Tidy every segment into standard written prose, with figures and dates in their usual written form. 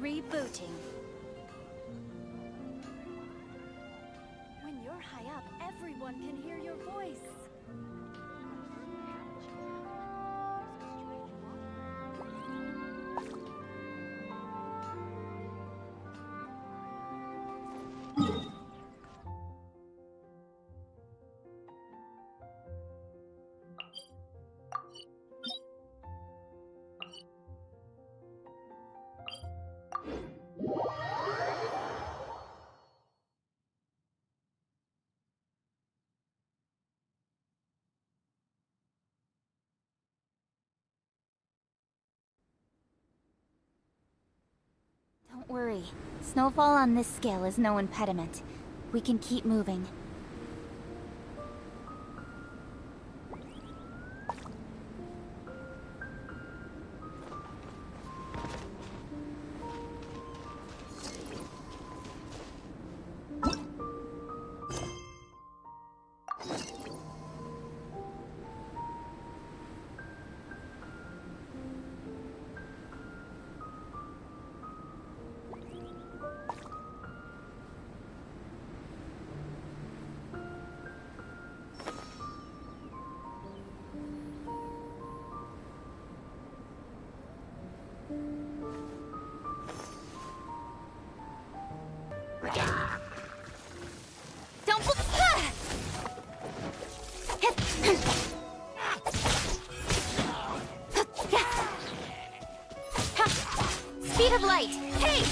Rebooting. When you're high up, everyone can hear your voice. Don't worry. Snowfall on this scale is no impediment. We can keep moving. Speed of light! Hey!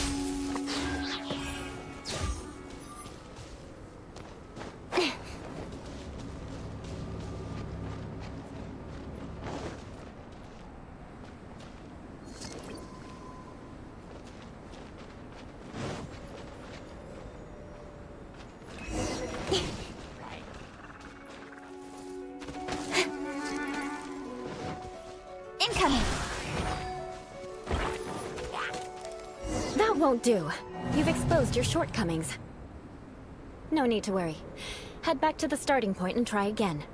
Incoming! That won't do. You've exposed your shortcomings. No need to worry. Head back to the starting point and try again.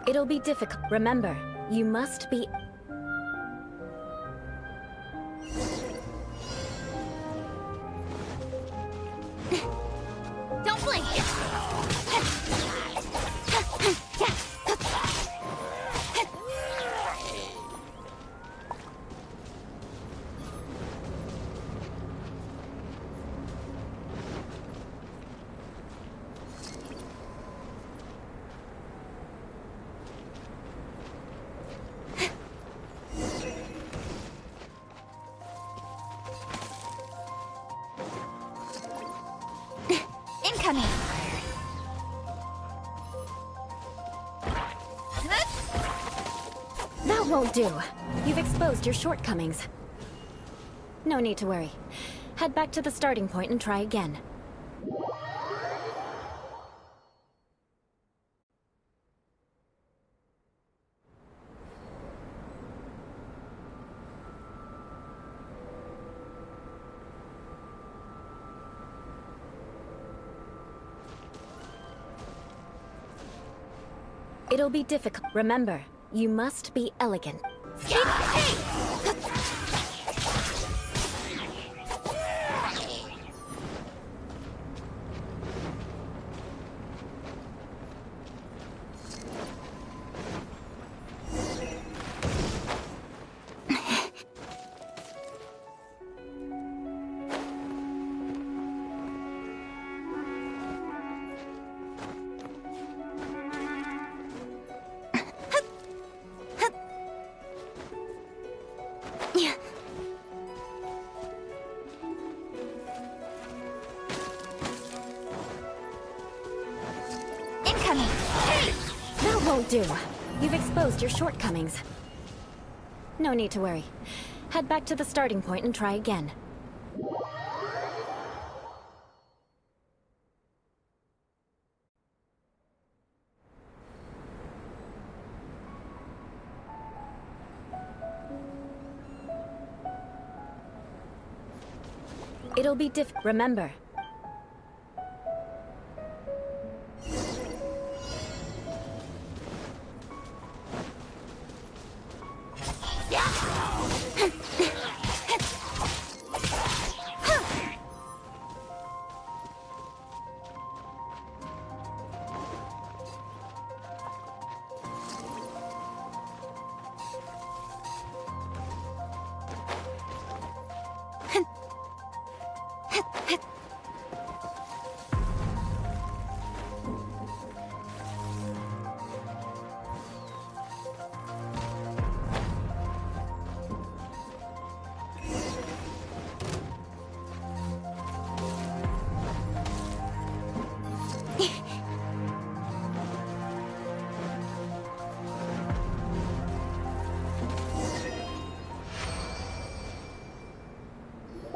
It'll be difficult. Remember, you must be... Don't blink! Incoming! That won't do. You've exposed your shortcomings. No need to worry. Head back to the starting point and try again. It'll be difficult. Remember, you must be elegant. coming! Hey! That won't do. You've exposed your shortcomings. No need to worry. Head back to the starting point and try again. It'll be remember.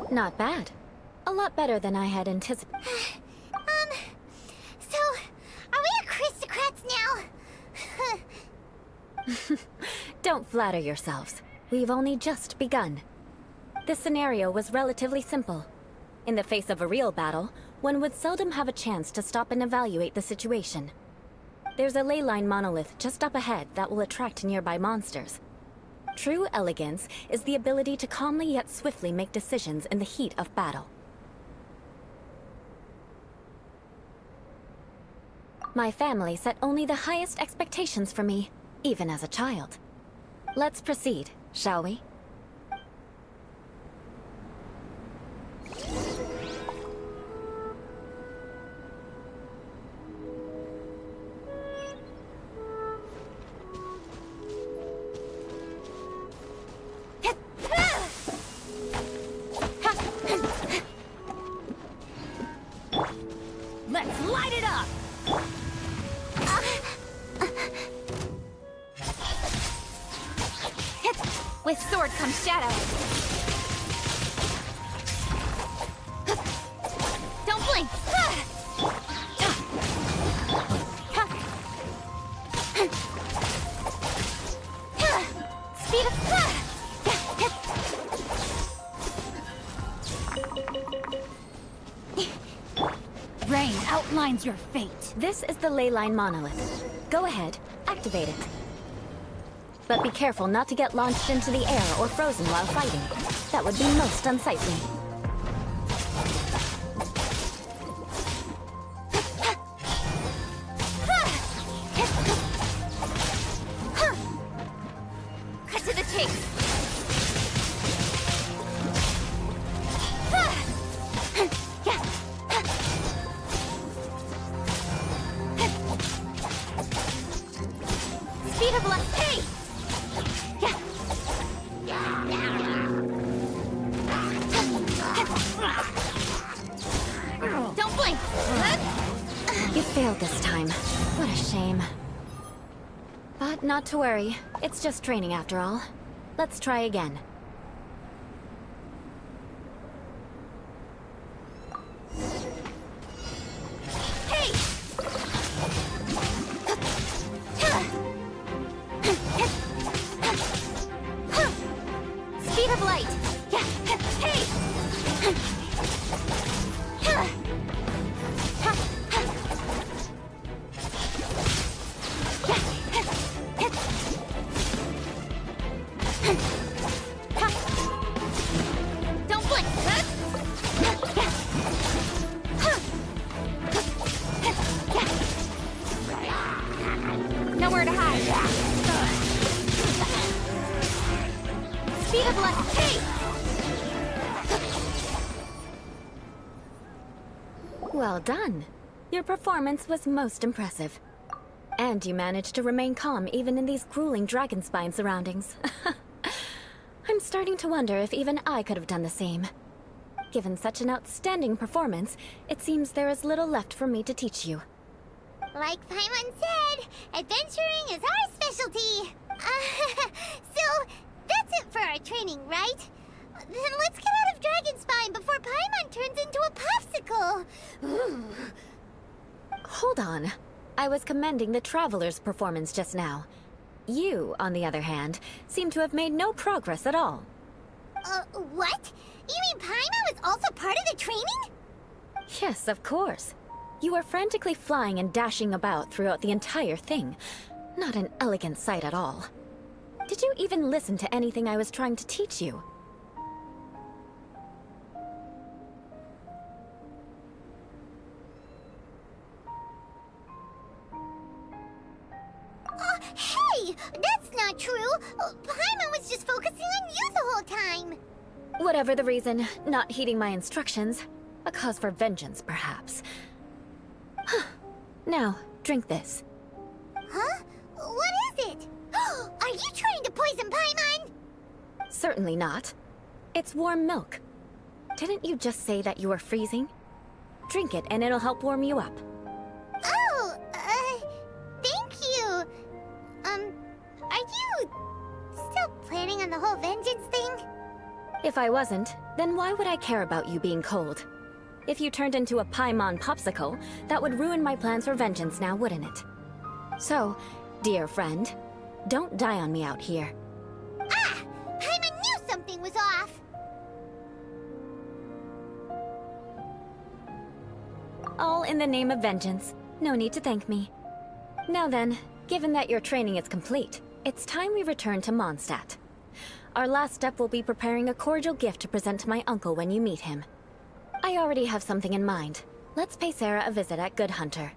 Not bad. A lot better than I had anticipated. So, are we aristocrats now? Don't flatter yourselves. We've only just begun. This scenario was relatively simple. In the face of a real battle, one would seldom have a chance to stop and evaluate the situation. There's a ley line monolith just up ahead that will attract nearby monsters. True elegance is the ability to calmly yet swiftly make decisions in the heat of battle. My family set only the highest expectations for me, even as a child. Let's proceed, shall we? Let's light it up! With sword comes shadow. Don't blink! Speed of... Rain outlines your fate. This is the ley line monolith. Go ahead, activate it. But be careful not to get launched into the air or frozen while fighting. That would be most unsightly. Cut to the chase. Speed of left. Hey! Don't blink! You failed this time. What a shame. But not to worry. It's just training after all. Let's try again. Hey! Speed of light! Hey! Don't blink! Nowhere to hide. Speed of light. Hey! Well done. Your performance was most impressive. And you managed to remain calm even in these grueling dragon spine surroundings. I'm starting to wonder if even I could have done the same. Given such an outstanding performance, it seems there is little left for me to teach you. Like Paimon said, adventuring is our specialty. So, that's it for our training, right? Then let's get out of Dragonspine before Paimon turns into a popsicle. Hold on. I was commending the Traveler's performance just now. You, on the other hand, seem to have made no progress at all. What? You mean Paimon was also part of the training? Yes, of course. You were frantically flying and dashing about throughout the entire thing. Not an elegant sight at all. Did you even listen to anything I was trying to teach you? Hey! That's not true! Paimon was just focusing on you the whole time! Whatever the reason, not heeding my instructions. A cause for vengeance, perhaps. Now, drink this. Huh? What is it? Are you trying to poison Paimon? Certainly not. It's warm milk. Didn't you just say that you were freezing? Drink it and it'll help warm you up. Oh, thank you. Are you still planning on the whole vengeance thing? If I wasn't, then why would I care about you being cold? If you turned into a Paimon popsicle, that would ruin my plans for vengeance now, wouldn't it? So, dear friend, don't die on me out here. Ah! Paimon knew something was off! All in the name of vengeance. No need to thank me. Now then, given that your training is complete, it's time we return to Mondstadt. Our last step will be preparing a cordial gift to present to my uncle when you meet him. I already have something in mind. Let's pay Sarah a visit at Good Hunter.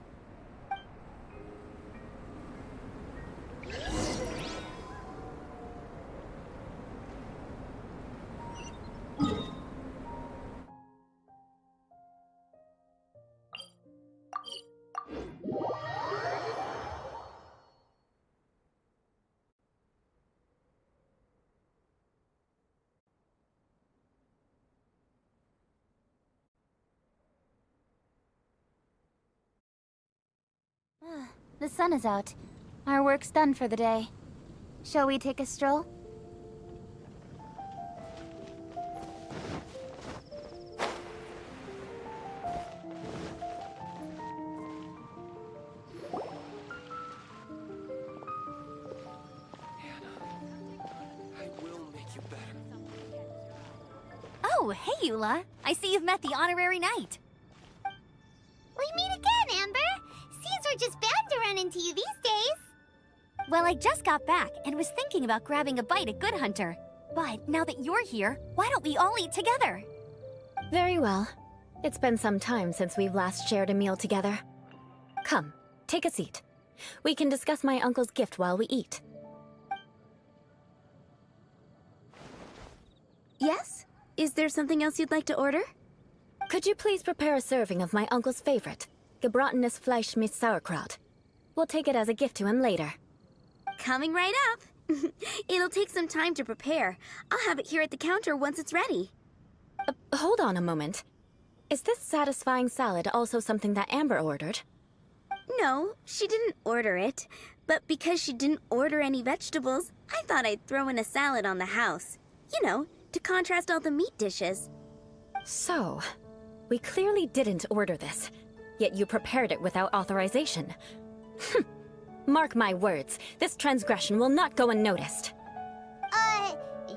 The sun is out. Our work's done for the day. Shall we take a stroll? Oh, hey, Eula. I see you've met the honorary knight. We meet again, Amber! Seems we're just bound to run into you these days. Well, I just got back and was thinking about grabbing a bite at Good Hunter. But now that you're here, why don't we all eat together? Very well. It's been some time since we've last shared a meal together. Come, take a seat. We can discuss my uncle's gift while we eat. Yes? Is there something else you'd like to order? Could you please prepare a serving of my uncle's favorite, gebratenes Fleisch mit Sauerkraut? We'll take it as a gift to him later. Coming right up. It'll take some time to prepare. I'll have it here at the counter once it's ready. Hold on a moment. Is this satisfying salad also something that Amber ordered? No, she didn't order it. But because she didn't order any vegetables, I thought I'd throw in a salad on the house. You know, to contrast all the meat dishes. So, we clearly didn't order this, yet you prepared it without authorization. Mark my words, this transgression will not go unnoticed.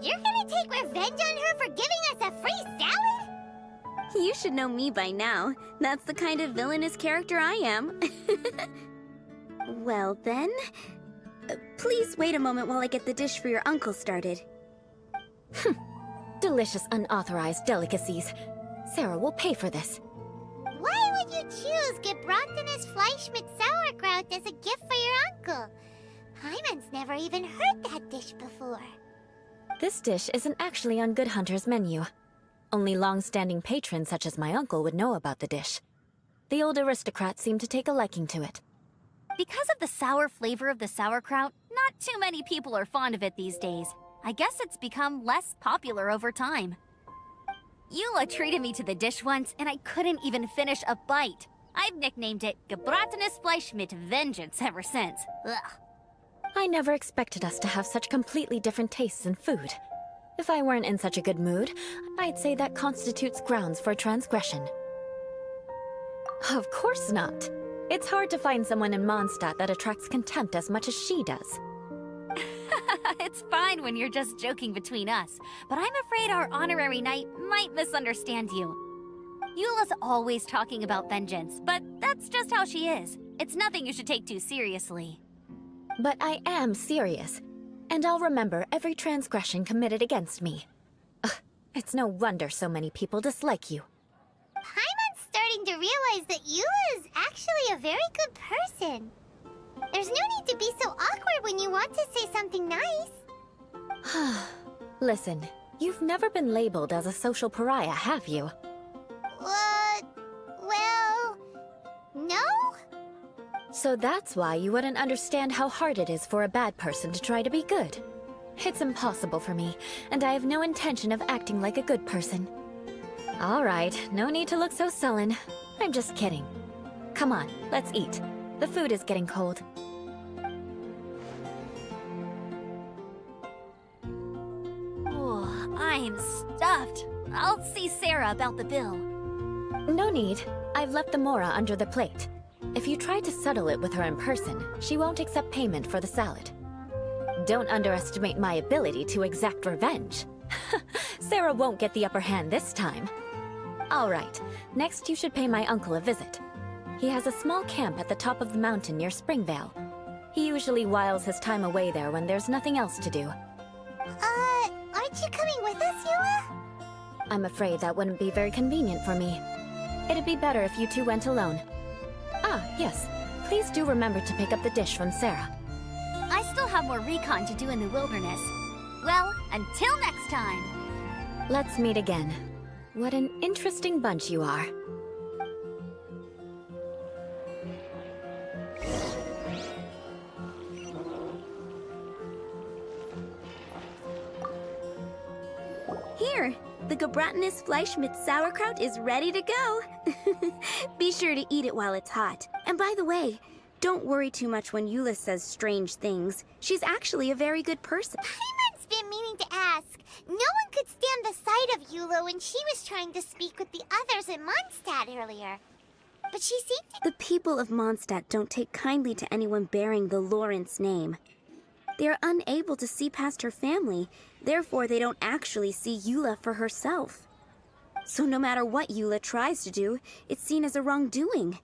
You're gonna take revenge on her for giving us a free salad? You should know me by now. That's the kind of villainous character I am. Well then, please wait a moment while I get the dish for your uncle started. Delicious unauthorized delicacies. Sarah will pay for this. Why would you choose gebratenes Fleisch mit Sauerkraut as a gift for your uncle? Paimon's never even heard that dish before. This dish isn't actually on Good Hunter's menu. Only long-standing patrons such as my uncle would know about the dish. The old aristocrats seem to take a liking to it. Because of the sour flavor of the sauerkraut, not too many people are fond of it these days. I guess it's become less popular over time. Eula treated me to the dish once, and I couldn't even finish a bite. I've nicknamed it Gebratenes Fleisch mit Vengeance ever since. Ugh. I never expected us to have such completely different tastes in food. If I weren't in such a good mood, I'd say that constitutes grounds for transgression. Of course not. It's hard to find someone in Mondstadt that attracts contempt as much as she does. It's fine when you're just joking between us, but I'm afraid our honorary knight might misunderstand you. Eula's always talking about vengeance, but that's just how she is. It's nothing you should take too seriously. But I am serious, and I'll remember every transgression committed against me. Ugh, it's no wonder so many people dislike you. Paimon's starting to realize that Eula is actually a very good person. There's no need to be so awkward when you want to say something nice. Listen, you've never been labeled as a social pariah, have you? Well, no? So that's why you wouldn't understand how hard it is for a bad person to try to be good. It's impossible for me, and I have no intention of acting like a good person. All right, no need to look so sullen. I'm just kidding. Come on, let's eat. The food is getting cold. Oh, I'm stuffed. I'll see Sarah about the bill. No need. I've left the mora under the plate. If you try to settle it with her in person, she won't accept payment for the salad. Don't underestimate my ability to exact revenge. Sarah won't get the upper hand this time. All right, next you should pay my uncle a visit. He has a small camp at the top of the mountain near Springvale. He usually whiles his time away there when there's nothing else to do. Aren't you coming with us, Eula? I'm afraid that wouldn't be very convenient for me. It'd be better if you two went alone. Ah, yes. Please do remember to pick up the dish from Sarah. I still have more recon to do in the wilderness. Well, until next time. Let's meet again. What an interesting bunch you are. Here, the Gebratenes Fleisch mit sauerkraut is ready to go. Be sure to eat it while it's hot. And by the way, don't worry too much when Eula says strange things. She's actually a very good person. Paimon's been meaning to ask. No one could stand the sight of Eula when she was trying to speak with the others in Mondstadt earlier. But she seemed to... The people of Mondstadt don't take kindly to anyone bearing the Lawrence name. They are unable to see past her family, therefore they don't actually see Eula for herself. So no matter what Eula tries to do, it's seen as a wrongdoing.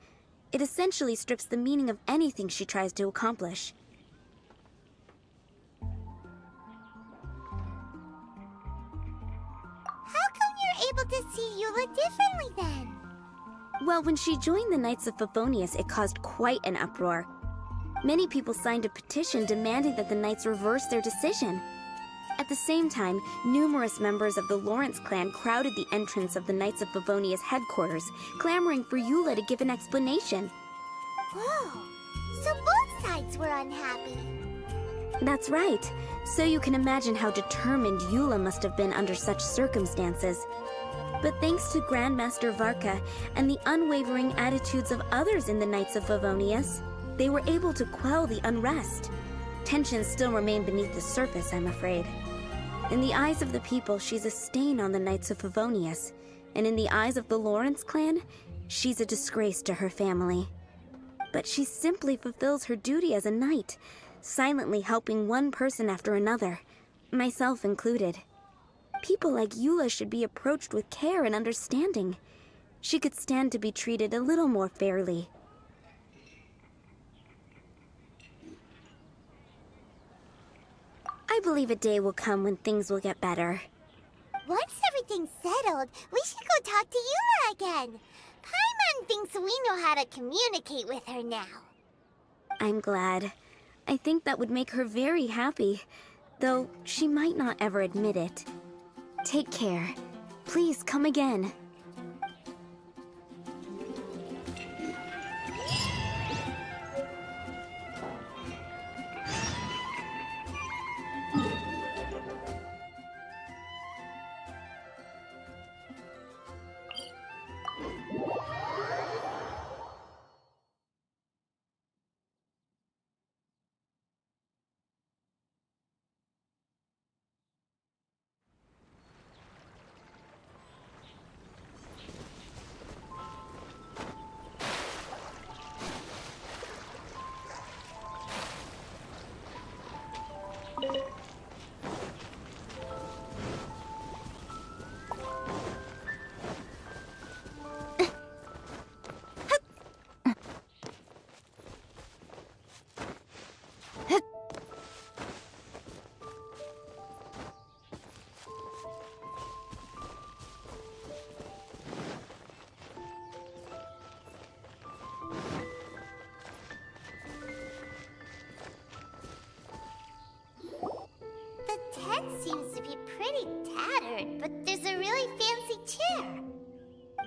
It essentially strips the meaning of anything she tries to accomplish. How come you're able to see Eula differently then? Well, when she joined the Knights of Favonius, it caused quite an uproar. Many people signed a petition demanding that the Knights reverse their decision. At the same time, numerous members of the Lawrence clan crowded the entrance of the Knights of Favonius headquarters, clamoring for Eula to give an explanation. Whoa, so both sides were unhappy. That's right. So you can imagine how determined Eula must have been under such circumstances. But thanks to Grandmaster Varka and the unwavering attitudes of others in the Knights of Favonius, they were able to quell the unrest. Tensions still remain beneath the surface, I'm afraid. In the eyes of the people, she's a stain on the Knights of Favonius. And in the eyes of the Lawrence clan, she's a disgrace to her family. But she simply fulfills her duty as a knight, silently helping one person after another, myself included. People like Eula should be approached with care and understanding. She could stand to be treated a little more fairly. I believe a day will come when things will get better. Once everything's settled, we should go talk to Eula again. Paimon thinks we know how to communicate with her now. I'm glad. I think that would make her very happy, though she might not ever admit it. Take care. Please come again.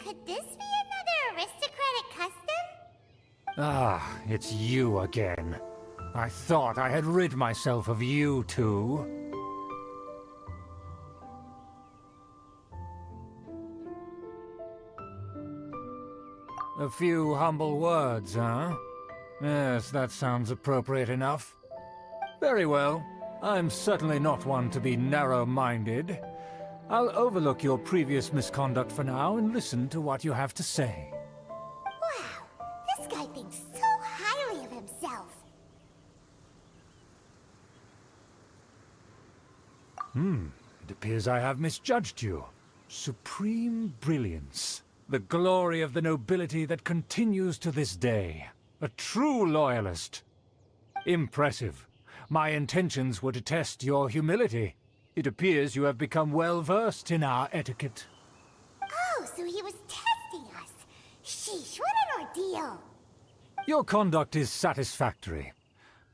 Could this be another aristocratic custom? Ah, it's you again. I thought I had rid myself of you two. A few humble words, huh? Yes, that sounds appropriate enough. Very well. I'm certainly not one to be narrow-minded. I'll overlook your previous misconduct for now and listen to what you have to say. Wow, this guy thinks so highly of himself. It appears I have misjudged you. Supreme brilliance. The glory of the nobility that continues to this day. A true loyalist. Impressive. My intentions were to test your humility. It appears you have become well-versed in our etiquette. Oh, so he was testing us. Sheesh, what an ordeal. Your conduct is satisfactory.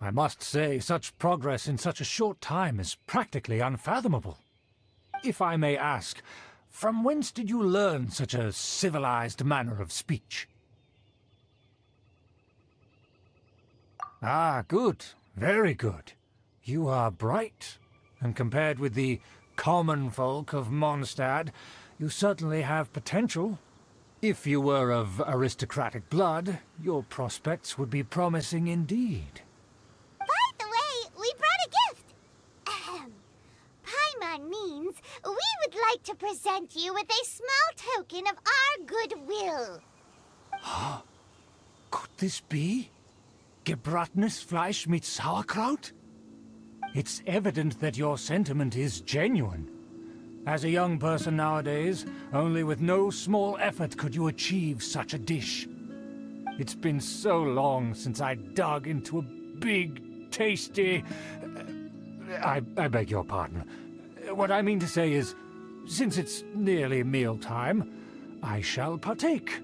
I must say, such progress in such a short time is practically unfathomable. If I may ask, from whence did you learn such a civilized manner of speech? Ah, good. Very good. You are bright, and compared with the common folk of Mondstadt, you certainly have potential. If you were of aristocratic blood, your prospects would be promising indeed. By the way, we brought a gift. Ahem. Paimon means we would like to present you with a small token of our goodwill. Could this be? Gebratenes Fleisch mit Sauerkraut? It's evident that your sentiment is genuine. As a young person nowadays, only with no small effort could you achieve such a dish. It's been so long since I dug into a big, tasty... I beg your pardon. What I mean to say is, since it's nearly mealtime, I shall partake.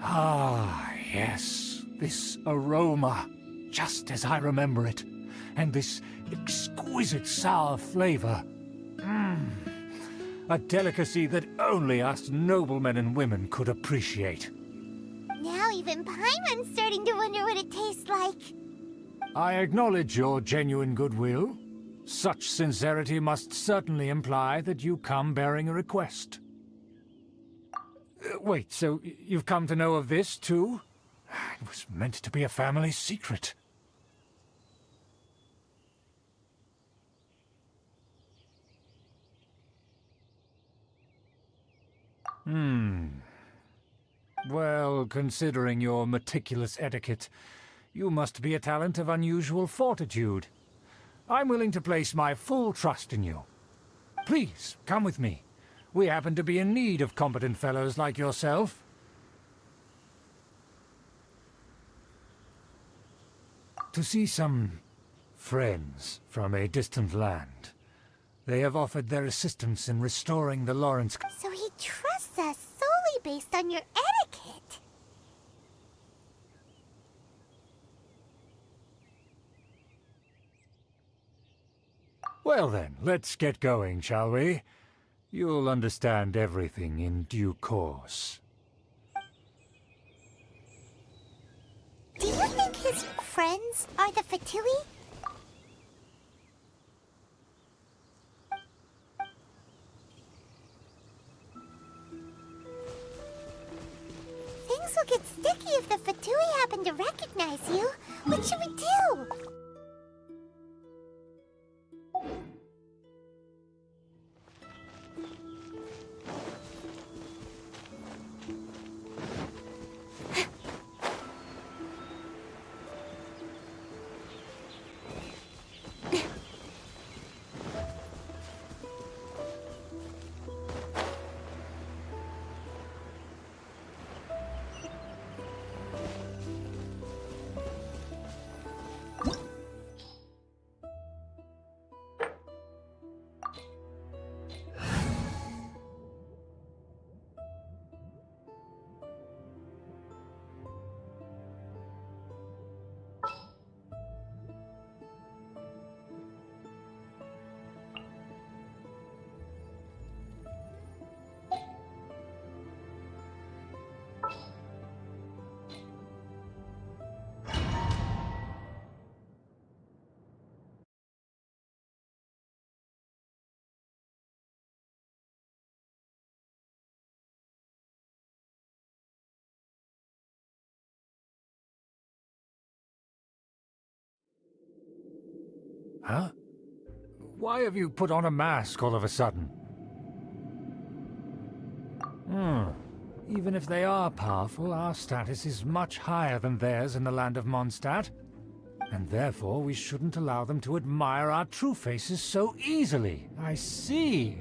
Ah, yes, this aroma, just as I remember it, and this exquisite sour flavor. A delicacy that only us noblemen and women could appreciate. Now even Paimon's starting to wonder what it tastes like. I acknowledge your genuine goodwill. Such sincerity must certainly imply that you come bearing a request. Wait, so you've come to know of this, too? It was meant to be a family secret. Well, considering your meticulous etiquette, you must be a talent of unusual fortitude. I'm willing to place my full trust in you. Please, come with me. We happen to be in need of competent fellows like yourself. To see some friends from a distant land. They have offered their assistance in restoring the Lawrence... So he trusts us solely based on your etiquette. Well then, let's get going, shall we? You'll understand everything in due course. Do you think his friends are the Fatui? Things will get sticky if the Fatui happen to recognize you. What should we do? Huh? Why have you put on a mask all of a sudden? Even if they are powerful, our status is much higher than theirs in the land of Mondstadt. And therefore, we shouldn't allow them to admire our true faces so easily. I see.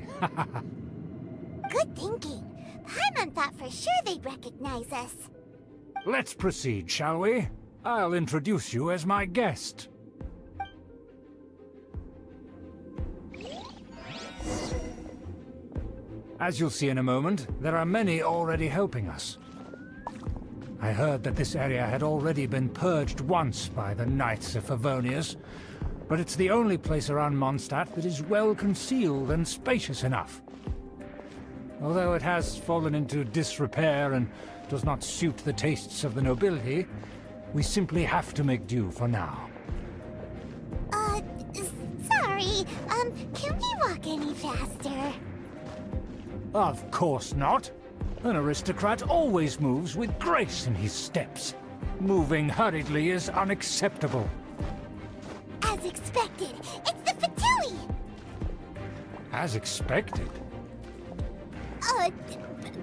Good thinking. Paimon thought for sure they'd recognize us. Let's proceed, shall we? I'll introduce you as my guest. As you'll see in a moment, there are many already helping us. I heard that this area had already been purged once by the Knights of Favonius, but it's the only place around Mondstadt that is well concealed and spacious enough. Although it has fallen into disrepair and does not suit the tastes of the nobility, we simply have to make do for now. Sorry, can we walk any faster? Of course not. An aristocrat always moves with grace in his steps. Moving hurriedly is unacceptable. As expected, it's the Fatui! As expected?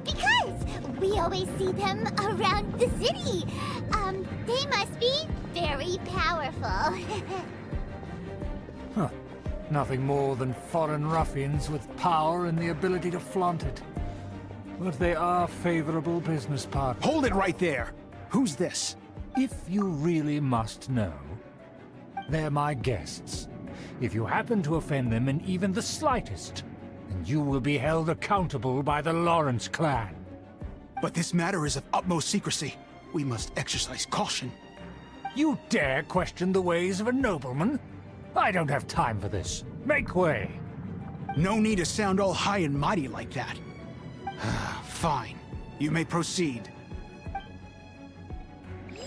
Because we always see them around the city. They must be very powerful. Huh. Nothing more than foreign ruffians with power and the ability to flaunt it. But they are favorable business partners. Hold it right there! Who's this? If you really must know, they're my guests. If you happen to offend them in even the slightest, then you will be held accountable by the Lawrence clan. But this matter is of utmost secrecy. We must exercise caution. You dare question the ways of a nobleman? I don't have time for this. Make way. No need to sound all high and mighty like that. Fine. You may proceed. Good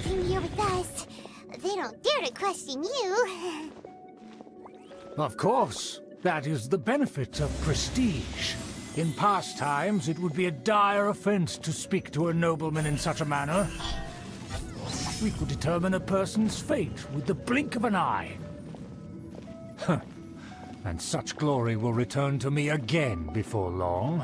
thing you're with us. They don't dare to question you. Of course. That is the benefit of prestige. In past times, it would be a dire offense to speak to a nobleman in such a manner. We could determine a person's fate with the blink of an eye. Huh. And such glory will return to me again before long.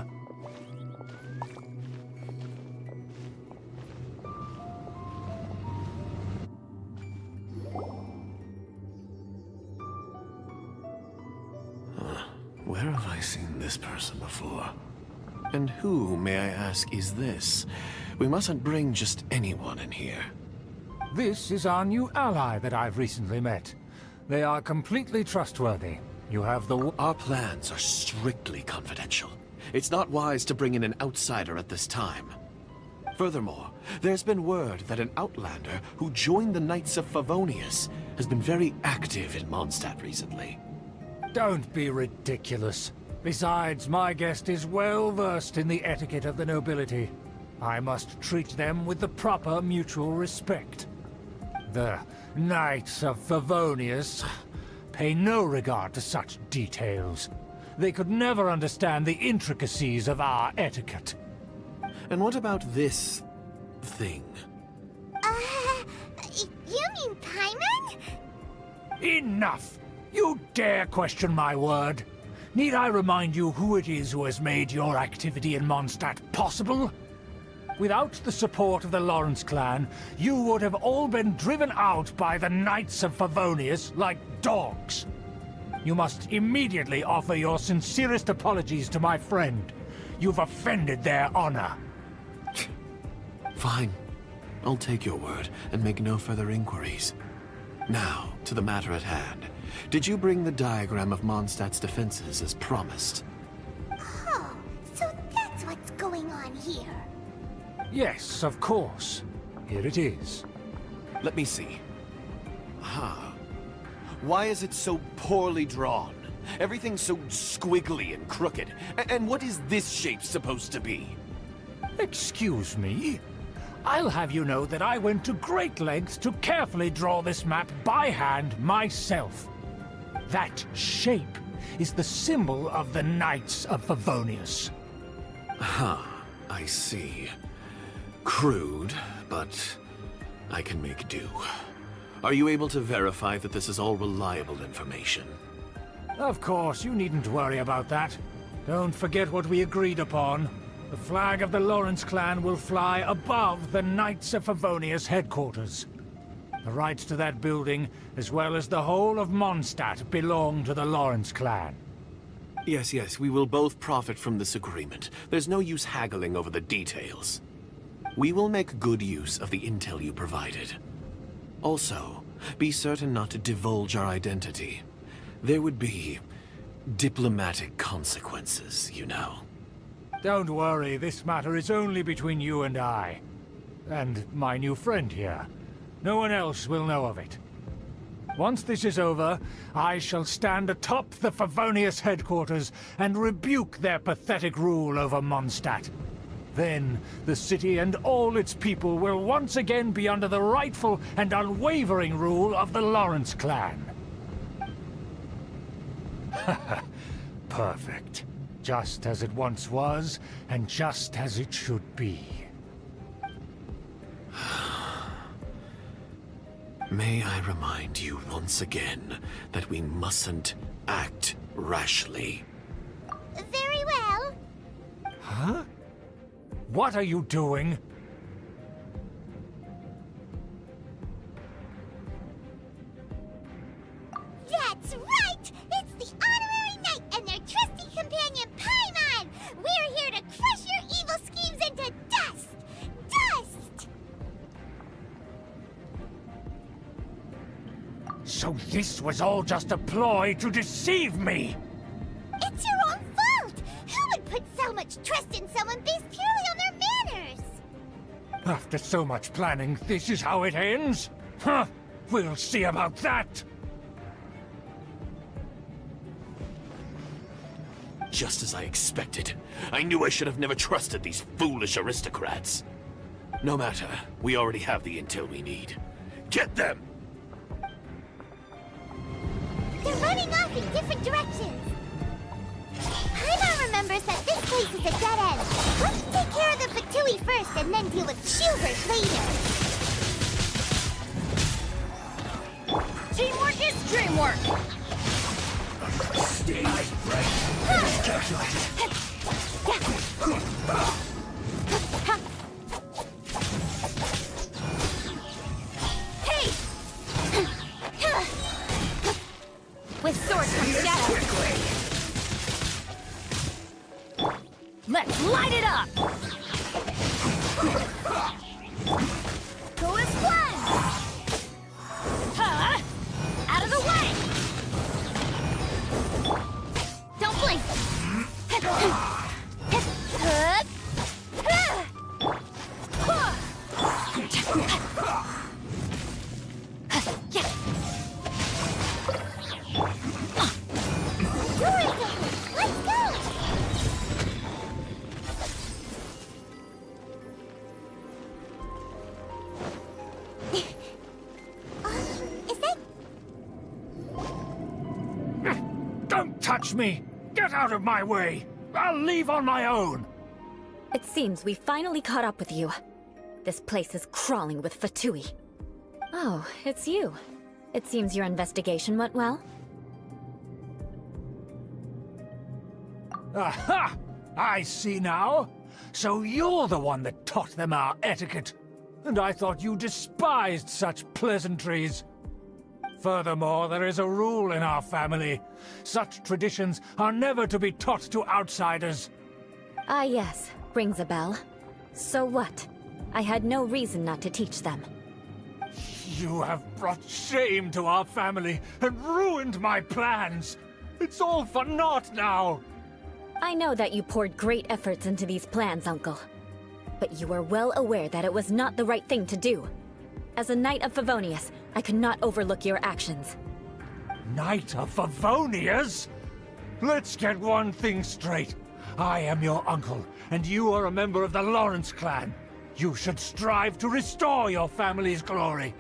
Where have I seen this person before? And who, may I ask, is this? We mustn't bring just anyone in here. This is our new ally that I've recently met. They are completely trustworthy. You have the... Our plans are strictly confidential. It's not wise to bring in an outsider at this time. Furthermore, there's been word that an outlander who joined the Knights of Favonius has been very active in Mondstadt recently. Don't be ridiculous. Besides, my guest is well versed in the etiquette of the nobility. I must treat them with the proper mutual respect. The Knights of Favonius pay no regard to such details. They could never understand the intricacies of our etiquette. And what about this thing? You mean Paimon? Enough! You dare question my word? Need I remind you who it is who has made your activity in Mondstadt possible? Without the support of the Lawrence clan, you would have all been driven out by the Knights of Favonius like dogs. You must immediately offer your sincerest apologies to my friend. You've offended their honor. Fine. I'll take your word and make no further inquiries. Now, to the matter at hand. Did you bring the diagram of Mondstadt's defenses as promised? Oh, so that's what's going on here. Yes, of course. Here it is. Let me see. Aha. Why is it so poorly drawn? Everything's so squiggly and crooked. And what is this shape supposed to be? Excuse me? I'll have you know that I went to great lengths to carefully draw this map by hand myself. That shape is the symbol of the Knights of Favonius. I see. Crude, but I can make do. Are you able to verify that this is all reliable information? Of course, you needn't worry about that. Don't forget what we agreed upon. The flag of the Lawrence clan will fly above the Knights of Favonius headquarters. The rights to that building, as well as the whole of Mondstadt, belong to the Lawrence clan. Yes, we will both profit from this agreement. There's no use haggling over the details. We will make good use of the intel you provided. Also, be certain not to divulge our identity. There would be diplomatic consequences, you know. Don't worry, this matter is only between you and I. And my new friend here. No one else will know of it. Once this is over, I shall stand atop the Favonius headquarters and rebuke their pathetic rule over Mondstadt. Then, the city and all its people will once again be under the rightful and unwavering rule of the Lawrence clan. Perfect. Just as it once was, and just as it should be. May I remind you once again that we mustn't act rashly. Very well. Huh? What are you doing? That's right! It's the Honorary Knight and their trusty companion, Paimon! We're here to crush your evil schemes into dust! Dust! So this was all just a ploy to deceive me! It's your own fault! Who would put so much trust in someone based purely on their manners? After so much planning, this is how it ends? Huh! We'll see about that! Just as I expected. I knew I should have never trusted these foolish aristocrats. No matter, we already have the intel we need. Get them! They're running off in different directions. Paimon remembers that this place is a dead end. Let's take care of the Fatui first and then deal with Schubert later. Teamwork is dreamwork! Stay right. Hey! With sword comes shadow. Let's light it up! Go as planned! Huh? Out of the way! Don't blink! Let's go! Is that... Don't touch me! Get out of my way! I'll leave on my own! It seems we finally caught up with you. This place is crawling with Fatui. Oh, it's you. It seems your investigation went well. Aha! I see now. So you're the one that taught them our etiquette. And I thought you despised such pleasantries. Furthermore, there is a rule in our family. Such traditions are never to be taught to outsiders. Ah yes, rings a bell. So what? I had no reason not to teach them. You have brought shame to our family and ruined my plans. It's all for naught now. I know that you poured great efforts into these plans, Uncle. But you are well aware that it was not the right thing to do. As a Knight of Favonius, I could not overlook your actions. Knight of Favonius? Let's get one thing straight. I am your uncle, and you are a member of the Lawrence clan. You should strive to restore your family's glory.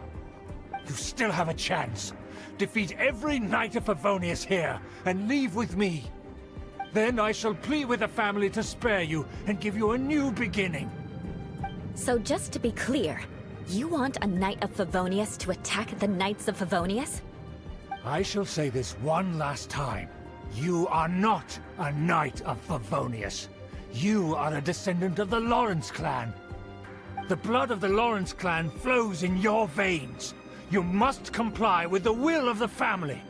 You still have a chance. Defeat every Knight of Favonius here, and leave with me. Then I shall plead with the family to spare you and give you a new beginning. So just to be clear, You want a Knight of Favonius to attack the Knights of Favonius? I shall say this one last time. You are not a Knight of Favonius. You are a descendant of the Lawrence clan. The blood of the Lawrence clan flows in your veins. You must comply with the will of the family.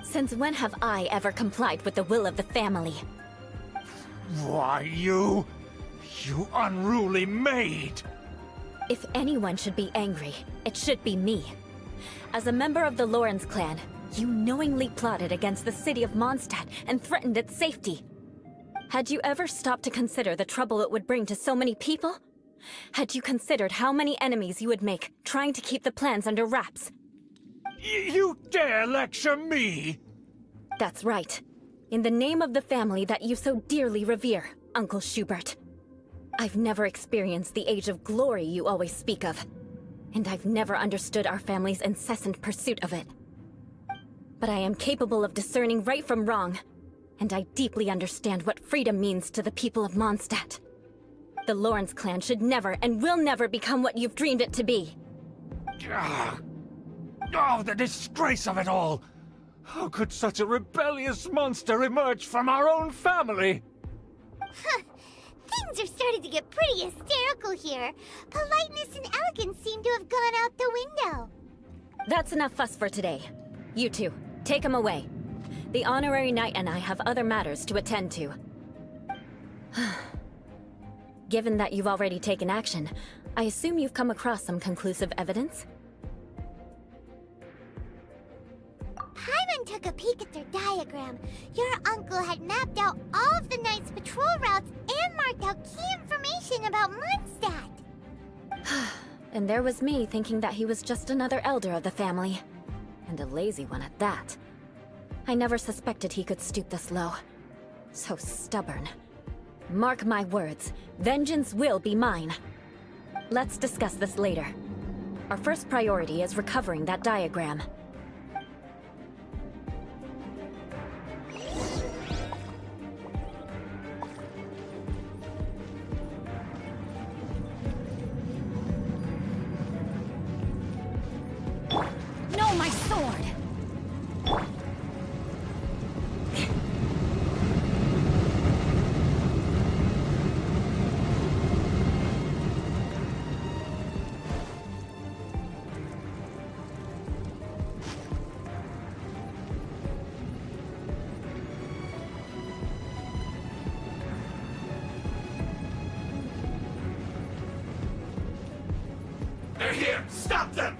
Since when have I ever complied with the will of the family? Why, you unruly maid! If anyone should be angry, it should be me. As a member of the Lawrence clan, you knowingly plotted against the city of Mondstadt and threatened its safety. Had you ever stopped to consider the trouble it would bring to so many people? Had you considered how many enemies you would make trying to keep the plans under wraps? You dare lecture me? That's right. In the name of the family that you so dearly revere, Uncle Schubert. I've never experienced the age of glory you always speak of, and I've never understood our family's incessant pursuit of it. But I am capable of discerning right from wrong, and I deeply understand what freedom means to the people of Mondstadt. The Lawrence clan should never and will never become what you've dreamed it to be. Oh, the disgrace of it all! How could such a rebellious monster emerge from our own family? Things are starting to get pretty hysterical here. Politeness and elegance seem to have gone out the window. That's enough fuss for today. You two, take him away. The honorary knight and I have other matters to attend to. Given that you've already taken action, I assume you've come across some conclusive evidence? Paimon took a peek at their diagram. Your uncle had mapped out all of the Knight's patrol routes and marked out key information about Mondstadt. And there was me thinking that he was just another elder of the family. And a lazy one at that. I never suspected he could stoop this low. So stubborn. Mark my words, vengeance will be mine. Let's discuss this later. Our first priority is recovering that diagram. No, my sword! They're here! Stop them!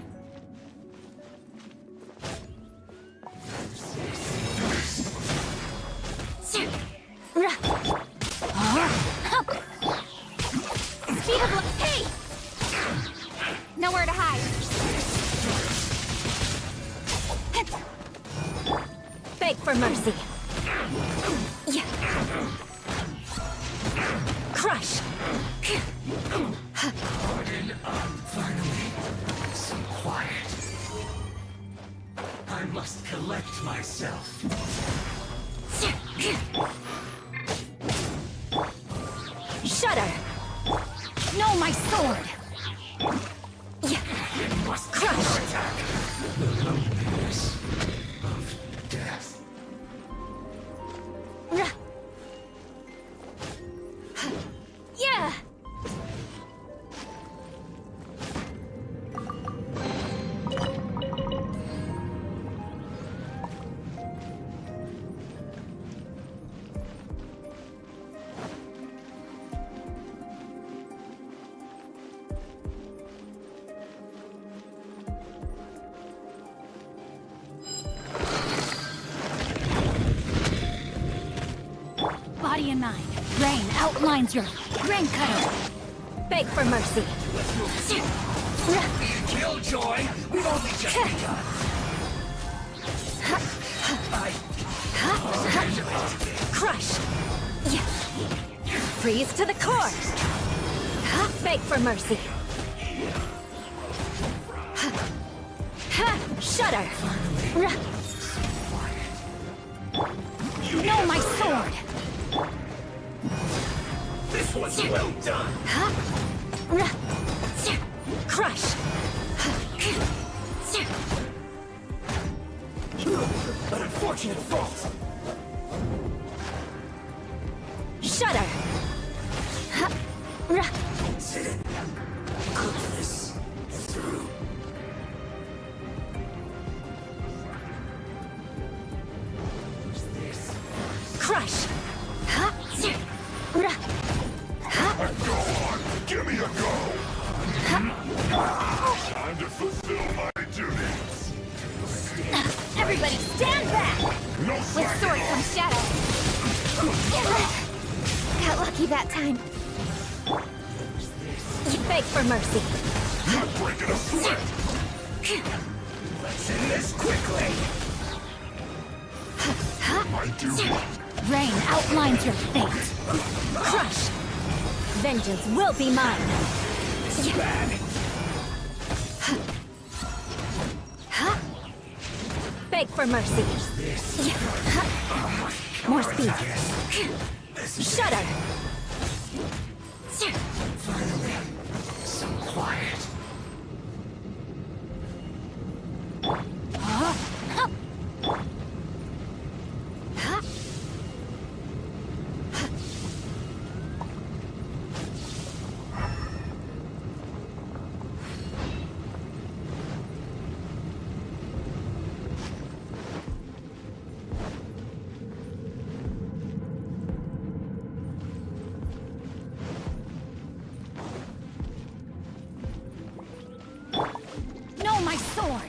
Speed of hey! Nowhere to hide. Beg for mercy. Yeah. Crush. Finally, some quiet. I must collect myself. Shudder. No, my sword! You must Crush. attack the loneliness of death. Yeah. Body and mind. Rain outlines your grain cutter. Beg for mercy. Killjoy, we've only just begun. Crush. Yeah. Freeze to the core. Beg for mercy. Shudder. No, my sword! This was well done. Crush! An unfortunate fault. Shudder! Consider goodness through. Crush! Go on, give me a go! Time to fulfill my duties. Everybody stand back! No With slacking sword off. comes shadow. Got lucky that time. Beg for mercy. Not breaking a sweat. Let's end this quickly. My duty. Rain outlines your fate. Crush! Vengeance will be mine. This is bad. Beg for mercy. More speed. Shudder! Finally, some quiet. No, my sword!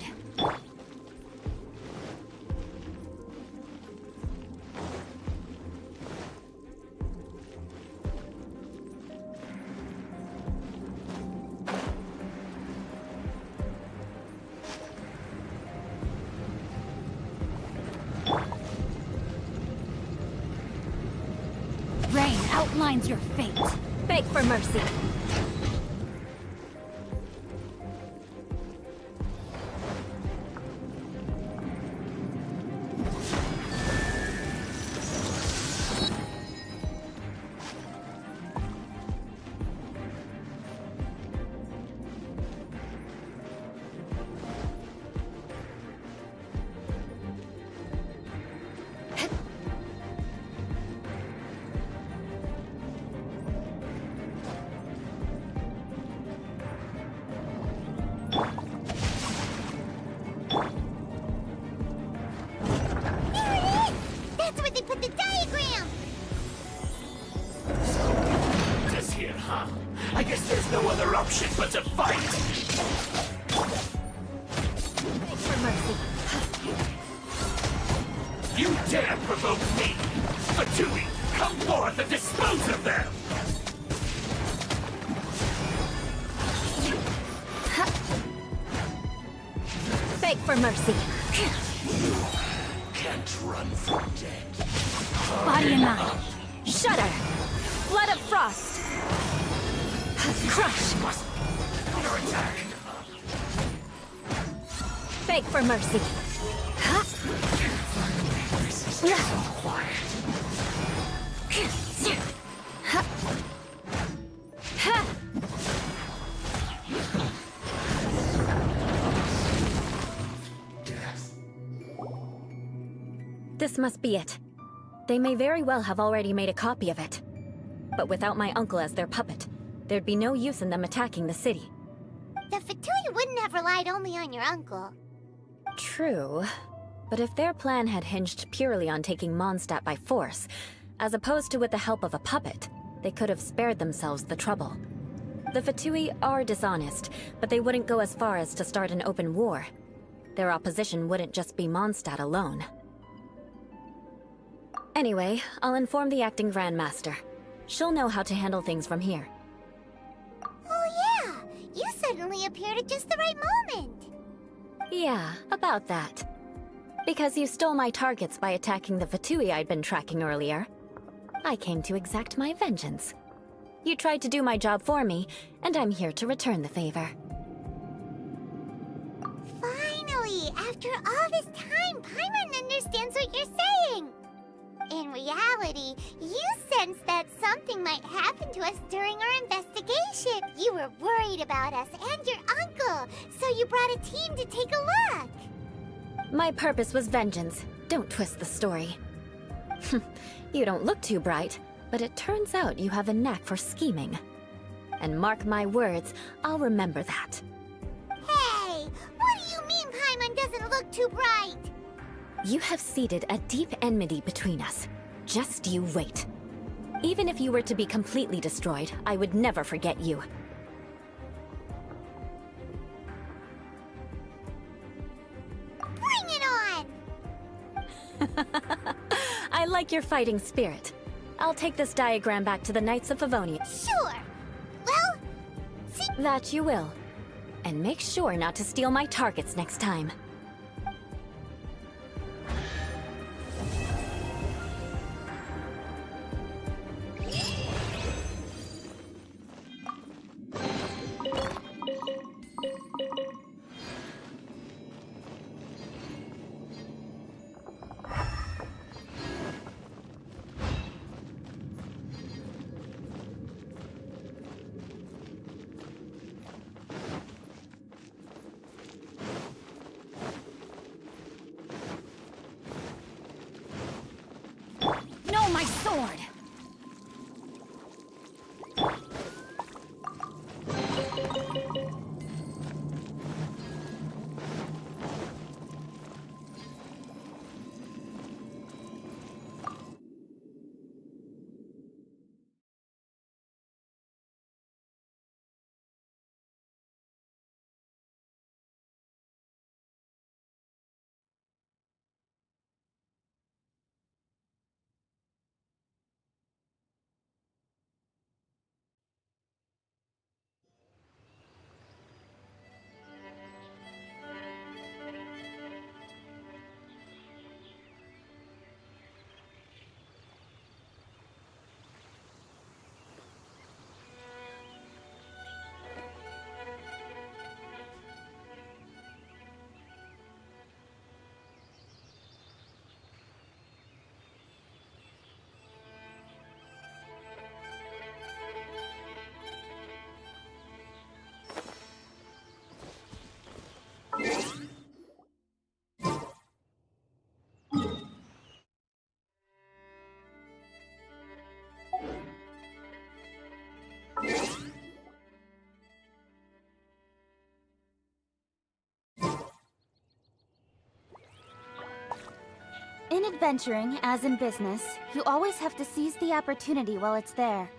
Rain outlines your fate. Beg for mercy. There it is! That's where they put the diagram! Just here, huh? I guess there's no other option but to fight. Beg for mercy. You dare provoke me! Fatui, come forth and dispose of them! Beg for mercy. Can't run from dead. Body and mind. Shudder! Blood of frost! Crush! Under attack! Beg for mercy. This is so quiet. Death. This must be it. They may very well have already made a copy of it. But without my uncle as their puppet, there'd be no use in them attacking the city. The Fatui wouldn't have relied only on your uncle. True. But if their plan had hinged purely on taking Mondstadt by force, as opposed to with the help of a puppet, they could have spared themselves the trouble. The Fatui are dishonest, but they wouldn't go as far as to start an open war. Their opposition wouldn't just be Mondstadt alone. Anyway, I'll inform the acting Grandmaster. She'll know how to handle things from here. Oh yeah! You suddenly appeared at just the right moment! Yeah, about that. Because you stole my targets by attacking the Fatui I'd been tracking earlier. I came to exact my vengeance. You tried to do my job for me, and I'm here to return the favor. Finally! After all this time, Paimon understands what you're saying! In reality, you sensed that something might happen to us during our investigation. You You were worried about us and your uncle, so you brought a team to take a look. My purpose was vengeance. Don't twist the story. You don't look too bright, but it turns out you have a knack for scheming. And mark my words, I'll remember that. Hey, what do you mean Paimon doesn't look too bright? You have seeded a deep enmity between us. Just you wait. Even if you were to be completely destroyed, I would never forget you. Bring it on! I like your fighting spirit. I'll take this diagram back to the Knights of Favonia. Sure. Well, see... That you will. And make sure not to steal my targets next time. No, my sword! In adventuring, as in business, you always have to seize the opportunity while it's there.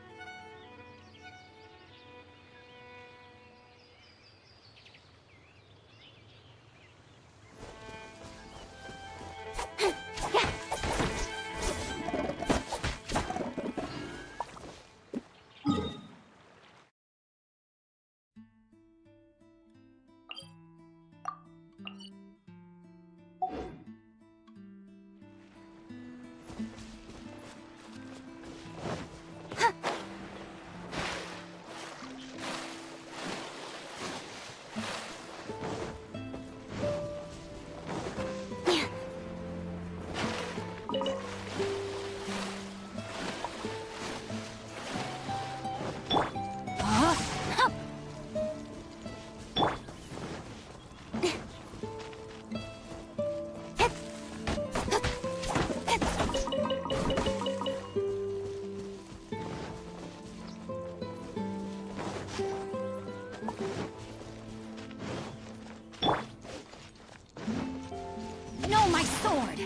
No, my sword!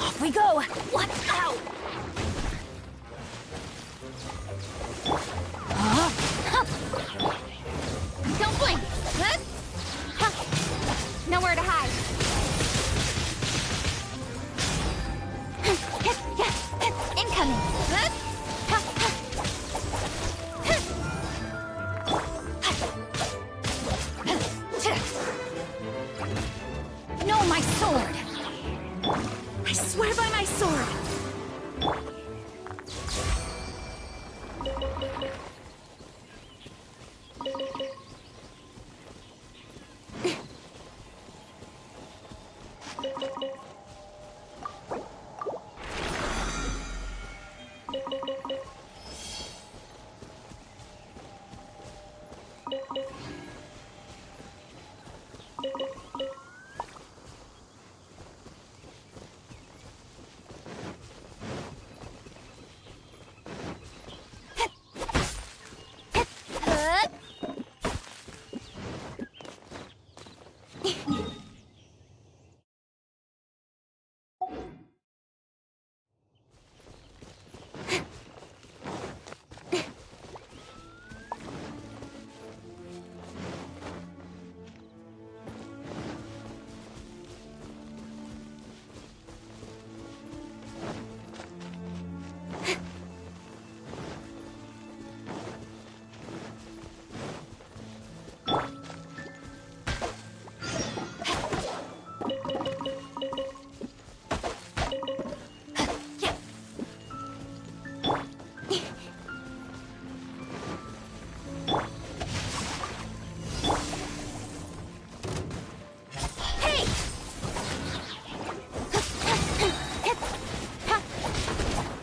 Off we go! What? Ow! Don't blink! Nowhere to hide. I swear by my sword!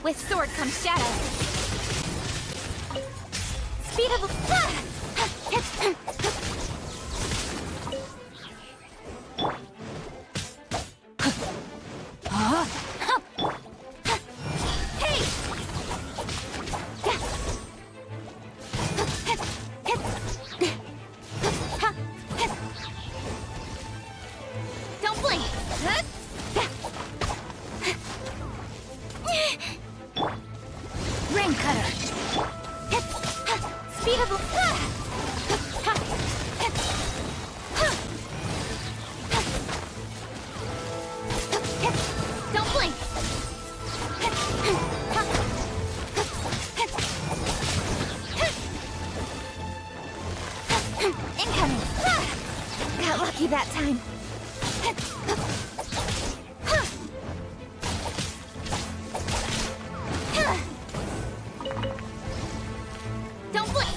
With sword comes shadow. Speed of... Don't blink! Rain cutter. Speed of... Don't blink! Incoming. Got lucky that time. Don't blink!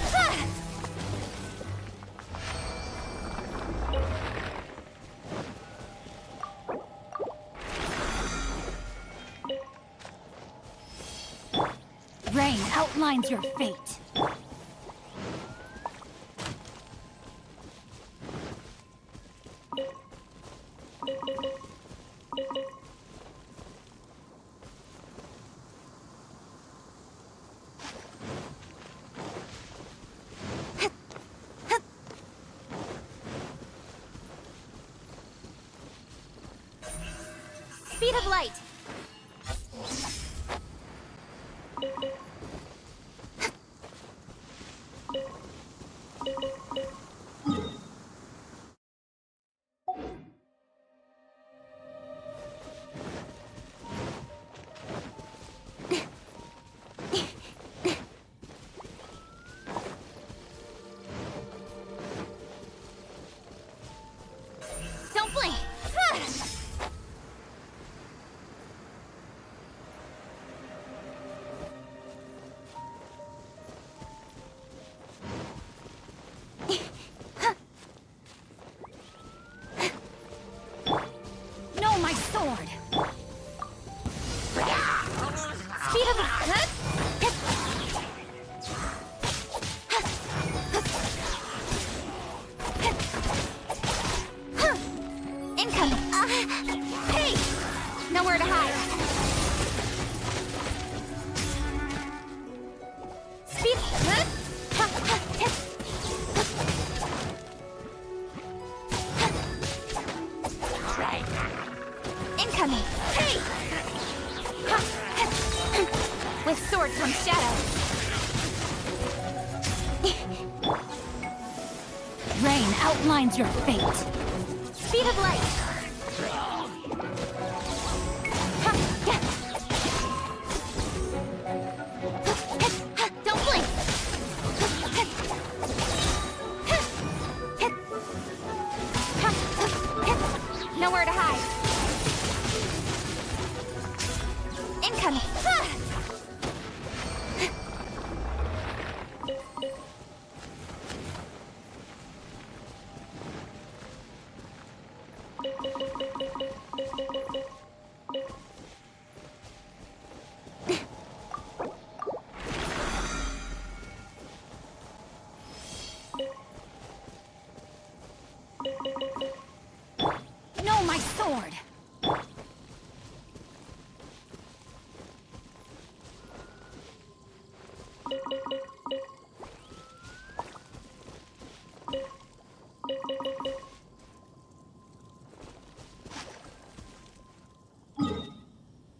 Rain outlines your fate. Speed of light! Don't blink! No, my sword. Speed of... Incoming. Hey! Nowhere to hide. Speed. Incoming. Hey! With sword comes shadow. Rain outlines your fate. Speed of light! Don't blink! Nowhere to hide. kind of...